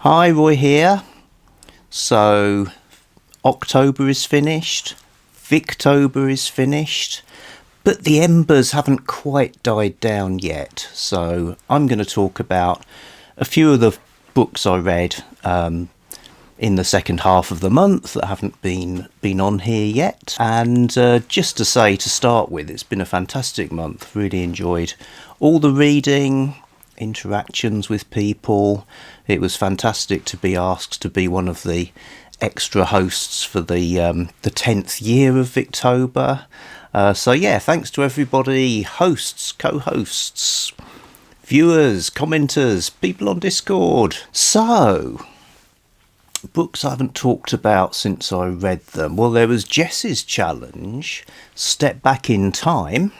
Hi, Roy here. So, October is finished, Victober is finished, but the embers haven't quite died down yet. So, I'm going to talk about a few of the books I read in the second half of the month that haven't been on here yet. And just to say, to start with, it's been a fantastic month. Really enjoyed all the reading, interactions with people. It was fantastic to be asked to be one of the extra hosts for the 10th year of Victober. So yeah, thanks to everybody, hosts, co-hosts, viewers, commenters, people on Discord. So, books I haven't talked about since I read them. Well, there was Jess's challenge, Step Back in Time,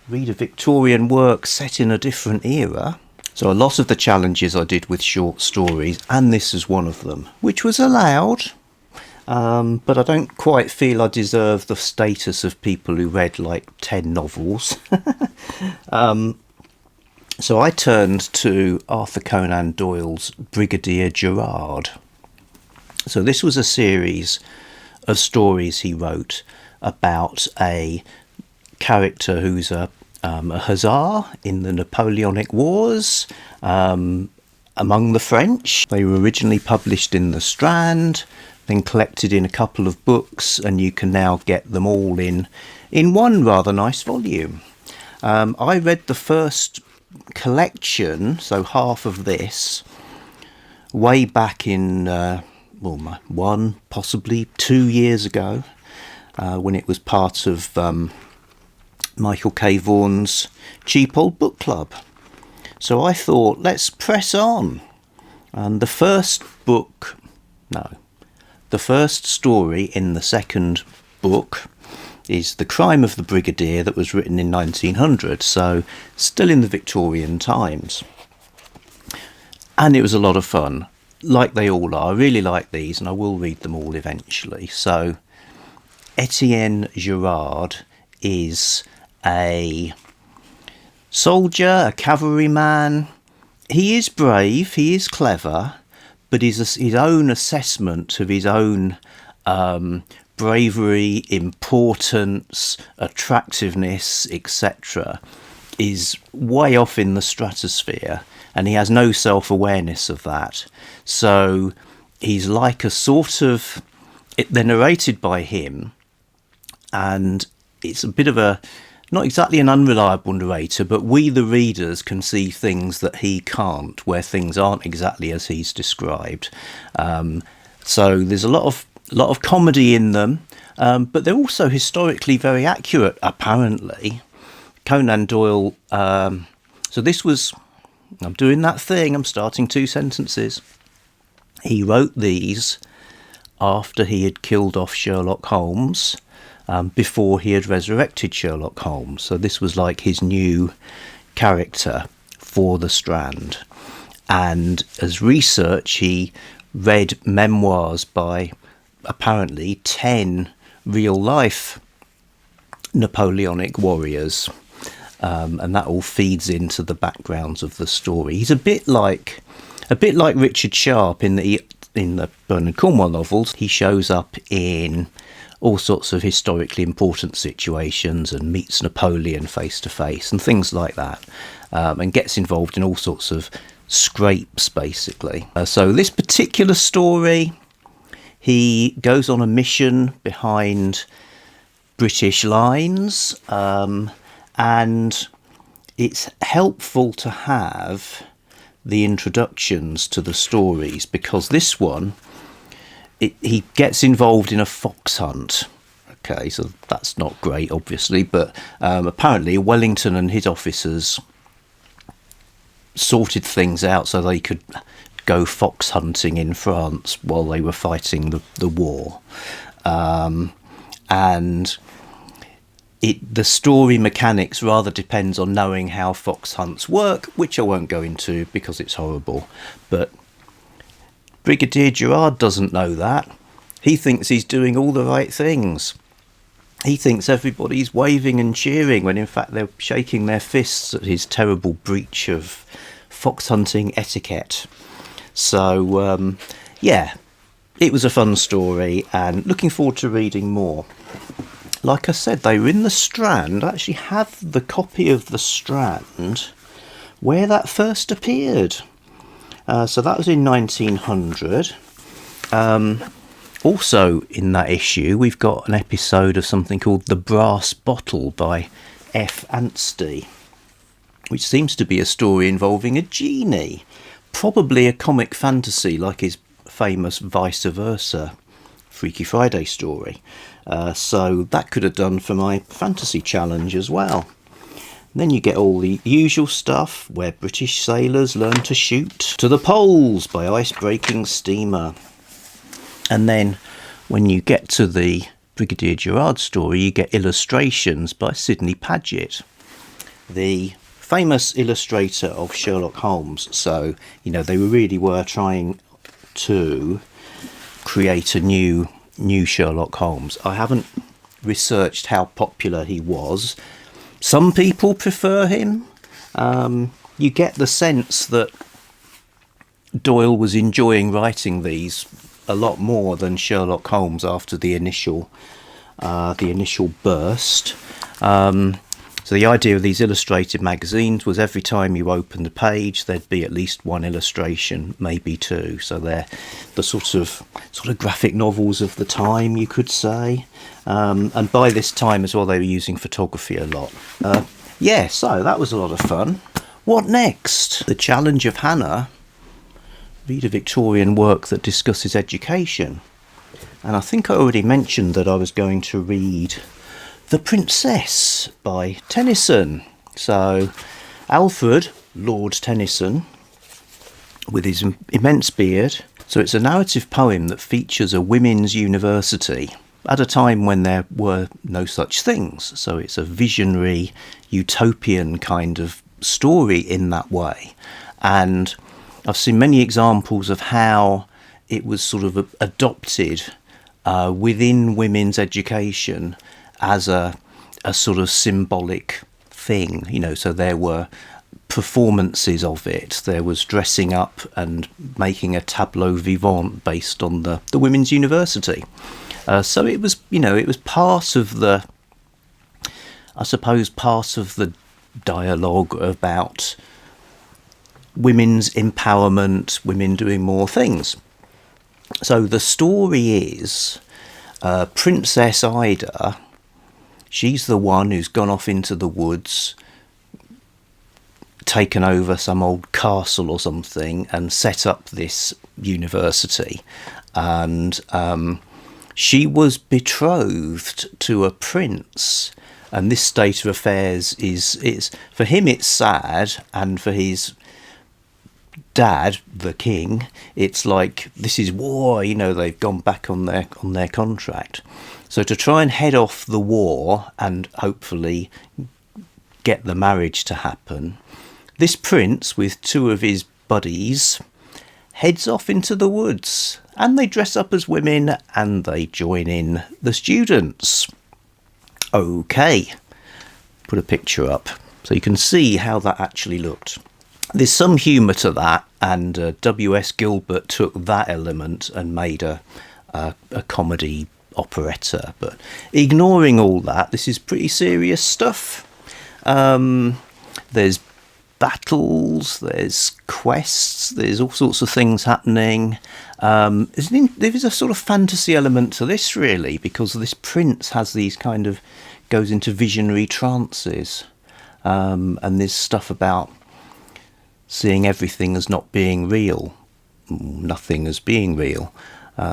read a Victorian work set in a different era. So a lot of the challenges I did with short stories, and this is one of them, which was allowed, but I don't quite feel I deserve the status of people who read like 10 novels. So I turned to Arthur Conan Doyle's Brigadier Gerard. So this was a series of stories he wrote about a character who's a hussar in the Napoleonic Wars among the French. They were originally published in the Strand, then collected in a couple of books, and you can now get them all in one rather nice volume. I read the first collection, so half of this, way back in 1, possibly 2 years ago, when it was part of Michael K. Vaughan's Cheap Old Book Club. So I thought, let's press on. And the first story in the second book is The Crime of the Brigadier, that was written in 1900, so still in the Victorian times. And it was a lot of fun, like they all are. I really like these, and I will read them all eventually. So Etienne Gerard is a soldier, a cavalryman. He is brave, he is clever, but his own assessment of his own bravery, importance, attractiveness, etc. is way off in the stratosphere, and he has no self-awareness of that. So he's like a sort of... They're narrated by him, and it's a bit of a... not exactly an unreliable narrator, but we, the readers, can see things that he can't, where things aren't exactly as he's described. So there's a lot of comedy in them, but they're also historically very accurate, apparently. Conan Doyle... so this was... I'm doing that thing, I'm starting 2 sentences. He wrote these after he had killed off Sherlock Holmes, before he had resurrected Sherlock Holmes. So this was like his new character for the Strand. And as research, he read memoirs by apparently 10 real-life Napoleonic warriors. And that all feeds into the backgrounds of the story. He's a bit like Richard Sharp in the Bernard Cornwell novels. He shows up in all sorts of historically important situations and meets Napoleon face to face and things like that, and gets involved in all sorts of scrapes, basically. So this particular story, he goes on a mission behind British lines, and it's helpful to have the introductions to the stories, because this one, he gets involved in a fox hunt. Okay, so that's not great, obviously, but apparently Wellington and his officers sorted things out so they could go fox hunting in France while they were fighting the war. And the story mechanics rather depends on knowing how fox hunts work, which I won't go into because it's horrible. But Brigadier Gerard doesn't know that. He thinks he's doing all the right things. He thinks everybody's waving and cheering when in fact they're shaking their fists at his terrible breach of fox hunting etiquette. So, yeah, it was a fun story, and looking forward to reading more. Like I said, they were in the Strand. I actually have the copy of the Strand where that first appeared. So that was in 1900. Also in that issue, we've got an episode of something called The Brass Bottle by F. Anstey, which seems to be a story involving a genie. Probably a comic fantasy like his famous Vice Versa Freaky Friday story. So that could have done for my fantasy challenge as well. Then you get all the usual stuff, where British sailors learn to shoot to the poles by ice-breaking steamer. And then when you get to the Brigadier Gerard story, you get illustrations by Sidney Paget, the famous illustrator of Sherlock Holmes. So, they really were trying to create a new Sherlock Holmes. I haven't researched how popular he was. Some people prefer him. You get the sense that Doyle was enjoying writing these a lot more than Sherlock Holmes after the initial burst. So the idea of these illustrated magazines was every time you opened the page, there'd be at least one illustration, maybe two. So they're the sort of graphic novels of the time, you could say. And by this time as well, they were using photography a lot. So that was a lot of fun. What next? The Challenge of Hannah. Read a Victorian work that discusses education. And I think I already mentioned that I was going to read The Princess by Tennyson. So Alfred, Lord Tennyson, with his immense beard. So it's a narrative poem that features a women's university at a time when there were no such things. So it's a visionary, utopian kind of story in that way. And I've seen many examples of how it was sort of adopted within women's education as a sort of symbolic thing, so there were performances of it. There was dressing up and making a tableau vivant based on the women's university. So it was, it was part of the dialogue about women's empowerment, women doing more things. So the story is Princess Ida. She's the one who's gone off into the woods, taken over some old castle or something, and set up this university. And she was betrothed to a prince. And this state of affairs is for him it's sad, and for his dad, the king, it's like this is war. They've gone back on their contract. So to try and head off the war and hopefully get the marriage to happen, this prince with two of his buddies heads off into the woods, and they dress up as women and they join in the students. Okay, put a picture up so you can see how that actually looked. There's some humour to that, and W.S. Gilbert took that element and made a comedy operetta. But ignoring all that, this is pretty serious stuff. There's battles, there's quests, there's all sorts of things happening. There is a sort of fantasy element to this, really, because this prince has these goes into visionary trances, and there's stuff about seeing everything as not being real, nothing as being real.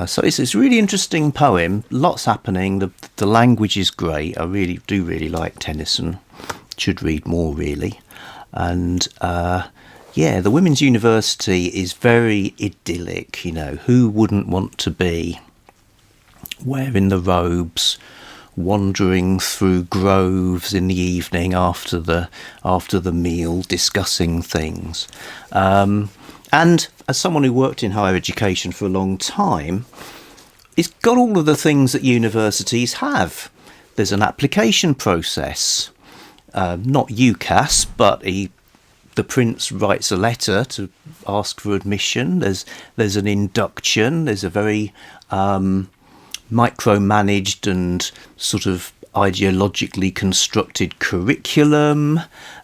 So it's a really interesting poem, lots happening, the language is great. I really do like Tennyson, should read more really. And the women's university is very idyllic, who wouldn't want to be wearing the robes, wandering through groves in the evening after the meal, discussing things. And as someone who worked in higher education for a long time, it's got all of the things that universities have. There's an application process, not UCAS, but a the prince writes a letter to ask for admission. There's an induction. There's a very micromanaged and sort of ideologically constructed curriculum.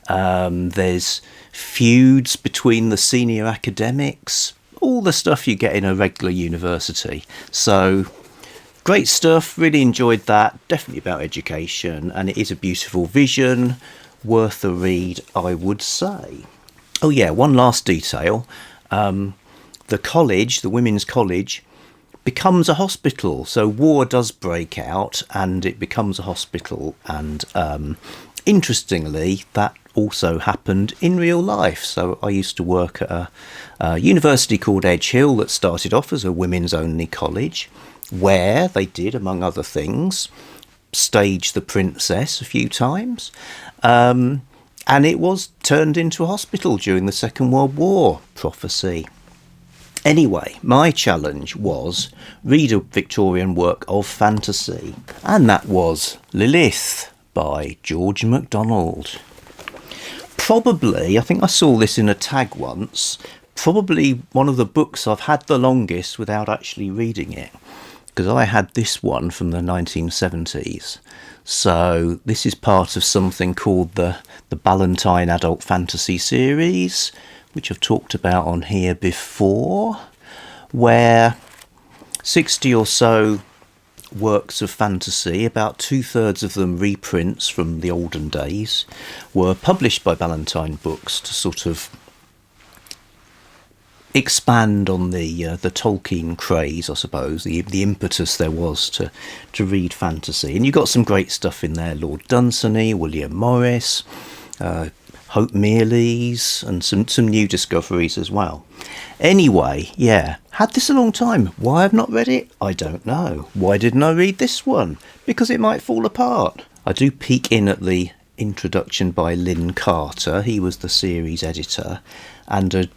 There's feuds between the senior academics, all the stuff you get in a regular university. So great stuff, really enjoyed that, definitely about education, and it is a beautiful vision, worth a read, I would say. Oh yeah, one last detail. The college, the women's college, becomes a hospital. So war does break out and it becomes a hospital, and interestingly that also happened in real life. So I used to work at a university called Edge Hill that started off as a women's only college, where they did, among other things, stage the princess a few times, and it was turned into a hospital during the Second World War. Prophecy. Anyway, my challenge was read a Victorian work of fantasy, and that was Lilith by George MacDonald. Probably, I think I saw this in a tag once, probably one of the books I've had the longest without actually reading it, because I had this one from the 1970s. So this is part of something called the Ballantine Adult Fantasy Series, which I've talked about on here before, where 60 or so works of fantasy, about 2/3 of them reprints from the olden days, were published by Ballantine Books to sort of expand on the Tolkien craze, I suppose, the impetus there was to read fantasy. And you got some great stuff in there: Lord Dunsany, William Morris, Hope Mealy's, and some new discoveries as well. Anyway, yeah, had this a long time. Why I've not read it, I don't know. Why didn't I read this one? Because it might fall apart. I do peek in at the introduction by Lynn Carter. He was the series editor and a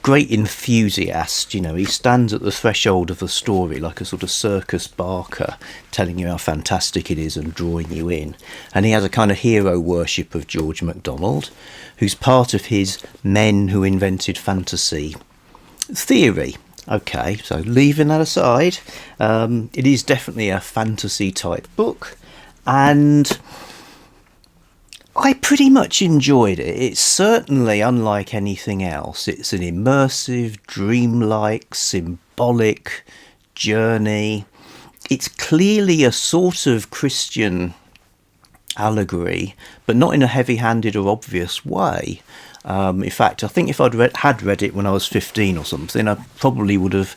great enthusiast. You know, he stands at the threshold of the story like a sort of circus barker, telling you how fantastic it is and drawing you in. And he has a kind of hero worship of George MacDonald, who's part of his men who invented fantasy theory. Okay, so leaving that aside, it is definitely a fantasy type book, and I pretty much enjoyed it. It's certainly unlike anything else. It's an immersive, dreamlike, symbolic journey. It's clearly a sort of Christian allegory, but not in a heavy-handed or obvious way. In fact, I think if I'd read it when I was 15 or something, I probably would have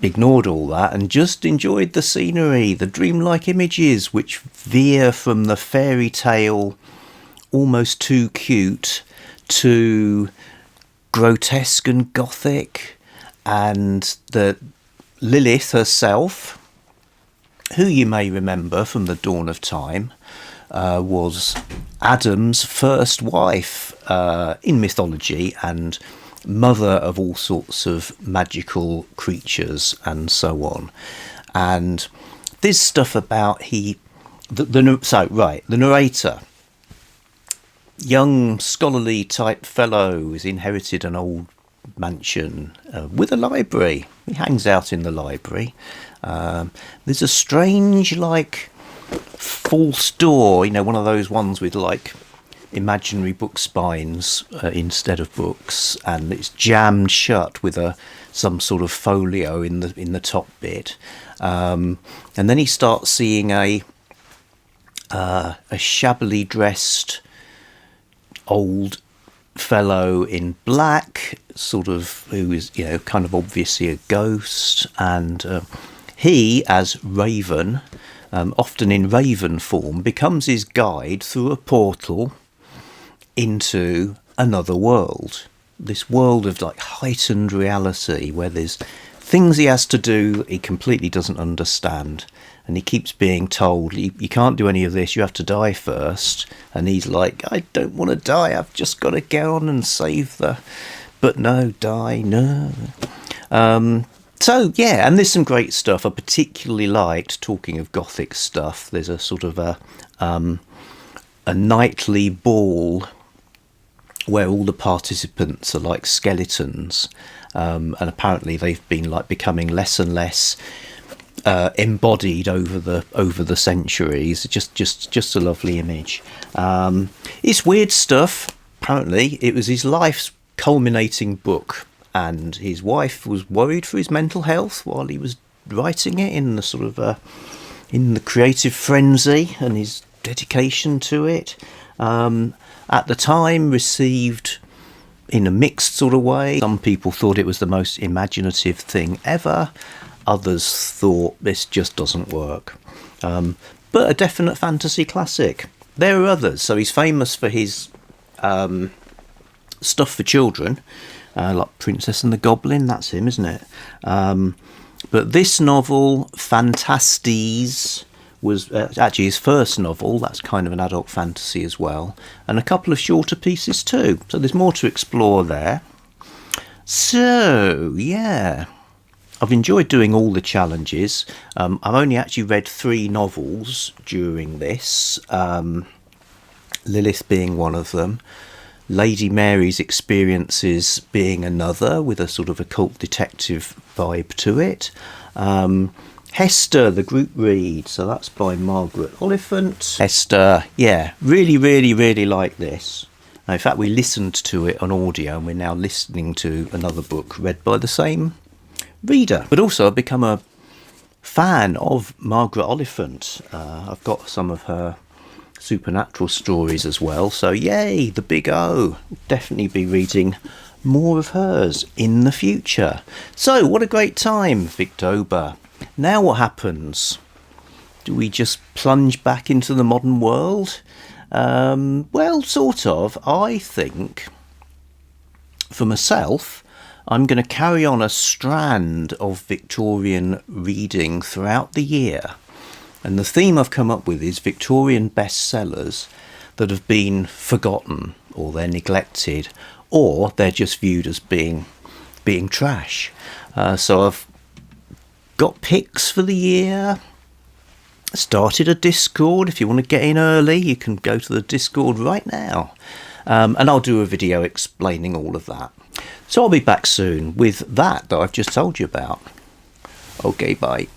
ignored all that and just enjoyed the scenery, the dreamlike images which veer from the fairy tale almost too cute to grotesque and gothic. And the Lilith herself, who you may remember from the dawn of time, was Adam's first wife in mythology and mother of all sorts of magical creatures and so on. And this stuff about the narrator, young scholarly type fellow who's inherited an old mansion with a library. He hangs out in the library. There's a strange like false door, you know, one of those ones with like imaginary book spines instead of books, and it's jammed shut with some sort of folio in the top bit, and then he starts seeing a shabbily dressed old fellow in black, sort of, who is, you know, kind of obviously a ghost, and he, as Raven, often in raven form, becomes his guide through a portal into another world, this world of like heightened reality where there's things he has to do that he completely doesn't understand, and he keeps being told you can't do any of this, you have to die first, and he's like, I don't want to die, I've just got to get on and save but no, die, no. So yeah, and there's some great stuff. I particularly liked, talking of gothic stuff, there's a sort of a nightly ball where all the participants are like skeletons, and apparently they've been like becoming less and less embodied over the centuries. Just a lovely image. It's weird stuff. Apparently, it was his life's culminating book, and his wife was worried for his mental health while he was writing it in the sort of in the creative frenzy and his dedication to it. At the time, received in a mixed sort of way. Some people thought it was the most imaginative thing ever. Others thought this just doesn't work. But a definite fantasy classic. There are others. So he's famous for his stuff for children, like Princess and the Goblin. That's him, isn't it? But this novel, Fantastes, was actually his first novel. That's kind of an adult fantasy as well, and a couple of shorter pieces too, so there's more to explore there. So yeah, I've enjoyed doing all the challenges. I've only actually read 3 novels during this, Lilith being one of them, Lady Mary's Experiences being another, with a sort of occult detective vibe to it. Hester, the group read, so that's by Margaret Oliphant. Hester, yeah, really like this. In fact, we listened to it on audio, and we're now listening to another book read by the same reader. But also, I've become a fan of Margaret Oliphant. I've got some of her supernatural stories as well, so yay, the big O. Definitely be reading more of hers in the future. So, what a great time, Victober. Now what happens? Do we just plunge back into the modern world? Well, sort of. I think, for myself, I'm going to carry on a strand of Victorian reading throughout the year. And the theme I've come up with is Victorian bestsellers that have been forgotten, or they're neglected, or they're just viewed as being trash. So I've got picks for the year. Started a Discord. If you want to get in early, you can go to the Discord right now. And I'll do a video explaining all of that. So I'll be back soon with that I've just told you about. Okay, bye.